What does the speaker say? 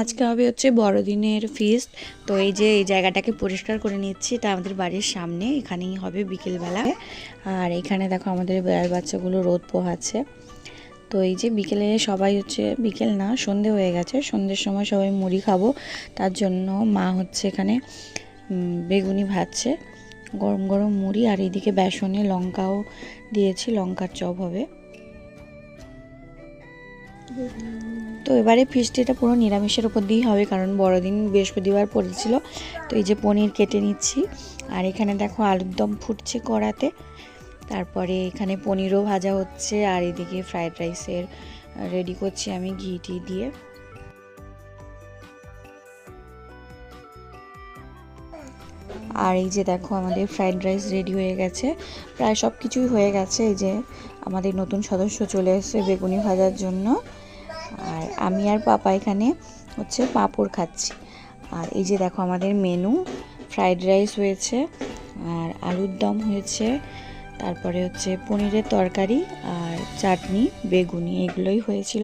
আজকে হবে হচ্ছে বড়দিনের ফিস্ট। তো এই যে এই জায়গাটাকে পরিষ্কার করে নিচ্ছি, এটা আমাদের বাড়ির সামনে, এখানেই হবে বিকেলবেলা। আর এখানে দেখো আমাদের বেড়াল বাচ্চাগুলো রোদ পোহাচ্ছে। তো এই যে বিকেলে সবাই হচ্ছে, বিকেল না সন্ধে হয়ে গেছে, সন্ধ্যের সময় সবাই মুড়ি খাবো, তার জন্য মা হচ্ছে এখানে বেগুনি ভাজছে, গরম গরম মুড়ি, আর এইদিকে বেসনে লঙ্কাও দিয়েছি, লঙ্কার চপ হবে। তো এবারে ফিস্টিটা পুরো নিরামিষের উপর দিয়েই হবে, কারণ বড়দিন বৃহস্পতিবার পড়েছিল। তো এই যে পনির কেটে নিচ্ছি, আর এখানে দেখো আলুর দম ফুটছে কড়াতে, তারপরে এখানে পনিরও ভাজা হচ্ছে, আর এদিকে ফ্রাইড রাইসের রেডি করছি আমি ঘি টি দিয়ে। আর এই যে দেখো আমাদের ফ্রাইড রাইস রেডি হয়ে গেছে, প্রায় সব কিছুই হয়ে গেছে। এই যে আমাদের নতুন সদস্য চলে এসেছে বেগুনি ভাজার জন্য, আর আমি আর পাপা এখানে হচ্ছে পাঁপড় খাচ্ছি। আর এই যে দেখো আমাদের মেনু, ফ্রাইড রাইস হয়েছে, আর আলুর দম হয়েছে, তারপরে হচ্ছে পনিরের তরকারি আর চাটনি, বেগুনি, এগুলোই হয়েছিল।